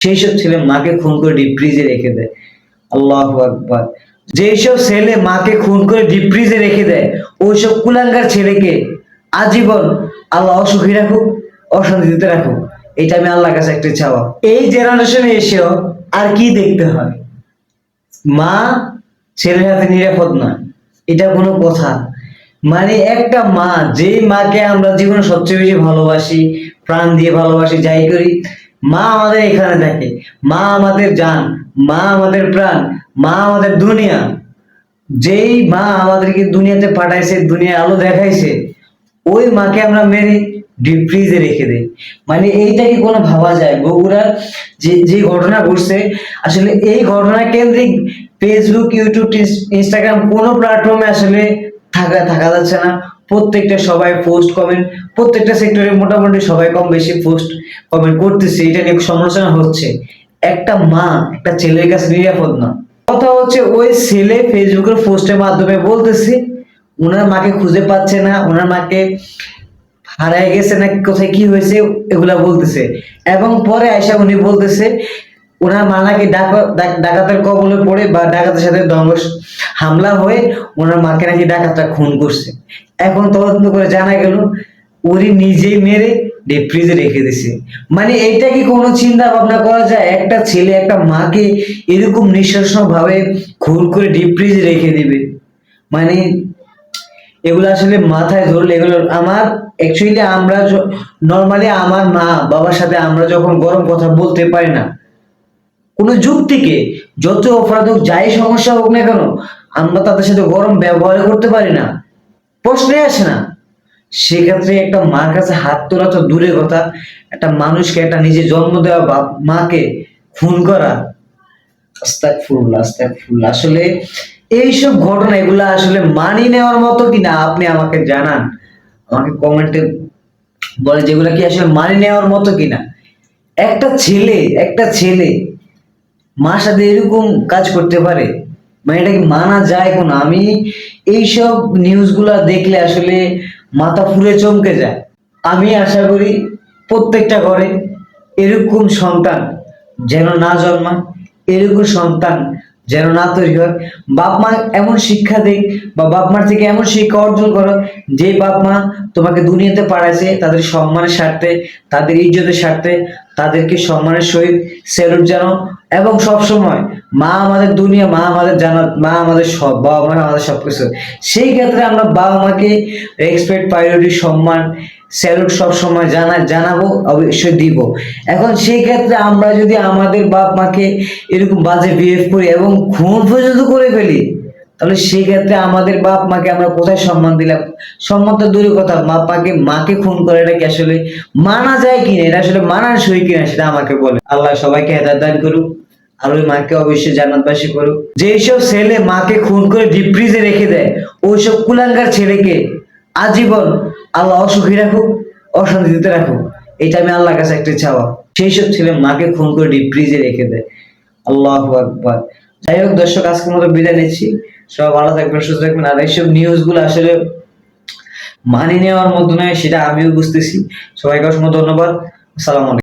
সেই সব ছেলে মাকে খুন করে ডিপ ফ্রিজে রেখে দেয়। আল্লাহু আকবার। যেসব ছেলে মাকে খুন করে ডিপ ফ্রিজে রেখে দেয়, ওইসব কুলাঙ্গার ছেলেকে আজীবন আল্লাহ অসুখী রাখুক, অশান্তিতে রাখুক। এটা আমি আল্লাহর কাছে একটা চাওয়া। এই জেনারেশনে এসেও আর কি দেখতে হয়? মা ছেলের হাতে নিরাপদ না, এটা কোনো কথা? মানে একটা মা, যেই মাকে আমরা জীবনে সবচেয়ে বেশি ভালোবাসি, প্রাণ দিয়ে ভালোবাসি, যাই করি, মা আমাদের এখানে থাকে, মা আমাদের জান, মা আমাদের প্রাণ, মা আমাদের দুনিয়া। যেই মা আমাদেরকে দুনিয়াতে পাঠাইছে, দুনিয়ার আলো দেখাইছে, ওই মাকে আমরা মেরে ডিপ ফ্রিজে রেখে দেই। মানে এইটা কি কোনো ভাবা যায়? বগুড়ার যে যে ঘটনা ঘটছে, আসলে এই ঘটনা কেন্দ্রিক ফেসবুক, ইউটিউব, ইনস্টাগ্রাম কোনো প্ল্যাটফর্মে আসলে থাকা যাচ্ছে না। প্রত্যেকটা সবাই পোস্ট কমেন্ট, প্রত্যেকটা সেক্টরে মোটামুটি সবাই কম বেশি পোস্ট কমেন্ট করতেছে, এটা নিয়ে সমালোচনা হচ্ছে। একটা মা একটা ছেলের কাছে নিরাপদ না। কথা হচ্ছে, ওই ছেলে ফেসবুকের পোস্টের মাধ্যমে বলতেছে ওনার মাকে খুঁজে পাচ্ছে না, ওনার মাকে হারায় গেছে না, কোথায় কি হয়েছে এগুলা বলতেছে। এবং পরে আয়সা উনি বলতেছে ওনার মা নাকি ডাকাতের কবলে পড়ে বা ডাকাতের সাথে হামলা হয়ে ওনার মাকে নাকি ডাকাতরা খুন করছে। এখন তদন্ত করে জানা গেল উনি নিজেই মেরে ডিপ ফ্রিজে রেখে দিছে। মানে এইটা কি কোনো চিন্তা ভাবনা করা যায়? একটা ছেলে একটা মাকে এরকম নৃশংস ভাবে খুন করে ডিপ ফ্রিজে রেখে দিবে? মানে এগুলো আসলে মাথায় ধরলে, এগুলো আমার অ্যাকচুয়ালি আমরা নর্মালি আমার মা বাবার সাথে আমরা যখন গরম কথা বলতে পারি না, কোনো যুক্তিকে, যত অপরাধ হোক, যাই সমস্যা হোক না কেন, আমরা তাদের সাথে গরম ব্যবহার করতে পারি না, প্রশ্নে আসে না। সেক্ষেত্রে একটা মার কাছে হাত তোলা তো দূরের কথা, একটা মানুষকে, একটা নিজে জন্ম দেওয়া মাকে খুন করা, আস্তাগফিরুল্লাহ, আস্তাগফিরুল্লাহ। আসলে এইসব ঘটনা, এগুলা আসলে মানি নেওয়ার মতো কিনা আপনি আমাকে জানান, আমাকে কমেন্টে বলে যেগুলা কি আসলে মানি নেওয়ার মতো কিনা। একটা ছেলে মার সাথে এরকম কাজ করতে পারে? মানে এটা কি মানা যায় কোনো? আমি এইসব নিউজগুলা দেখলে আসলে মাথা ফুলে চমকে যায়। আমি আশা করি প্রত্যেকটা ঘরে এরকম সন্তান যেন না জন্মায়, এরকম সন্তান যেন না তৈরি হয়। বাপ মা এমন শিক্ষা দেয় বা বাপ মার থেকে এমন শিক্ষা অর্জন করো, যে বাপ মা তোমাকে দুনিয়াতে পাঠাইছে তাদের সম্মানের স্বার্থে, তাদের ইজ্জতের স্বার্থে, তাদেরকে সম্মানের সহিত স্যালুট জানাও। এবং সব সময় মা আমাদের দুনিয়া, মা আমাদের জান্নাত, মা আমাদের সব, বাবা মা আমাদের সবকিছু। সেই ক্ষেত্রে আমরা বাবা মাকে রেসপেক্ট, প্রায়োরিটি, সম্মান, স্যালুট সব সময় জানাবো, অবশ্যই দিব। এখন সেই ক্ষেত্রে আমরা যদি আমাদের বাপ মাকে এরকম বাজে বিহেভ করি এবং খুন পর্যন্ত করে ফেলি, তাহলে সেই ক্ষেত্রে আমাদের বাপ মাকে আমরা কোথায় সম্মান দিলাম? সম্মান তো দূরের কথা, মাকে খুন করে এটা কি আসলে মানা যায় কিনা, এটা আসলে মানার সই কিনা, সেটা আমাকে বলে। আল্লাহ সবাইকে হেদায়েত দান করুক, আর ওই মাকে অবশ্যই জান্নাতবাসী করুক। যেসব ছেলে মাকে খুন করে ডিপ ফ্রিজে রেখে দেয়, ওইসব কুলাঙ্গার ছেলেকে আজীবন আল্লাহ অসুখী রাখুক, অশান্তিতে রাখুক। এটা আমি আল্লাহর কাছে একটা চাওয়া। সেই সব ছেলে মাকে খুন করে ডিপ ফ্রিজে রেখে দেয়। আল্লাহু আকবার। যাই হোক দর্শক, আজকের মতো বিদায় নিচ্ছি। সবাই ভালো থাকবেন, সুস্থ থাকবেন। আর এইসব নিউজ গুলো আসলে মানি নেওয়ার মতো নয়, সেটা আমিও বুঝতেছি। সবাইকে অসংখ্য ধন্যবাদ। আসসালামু আলাইকুম।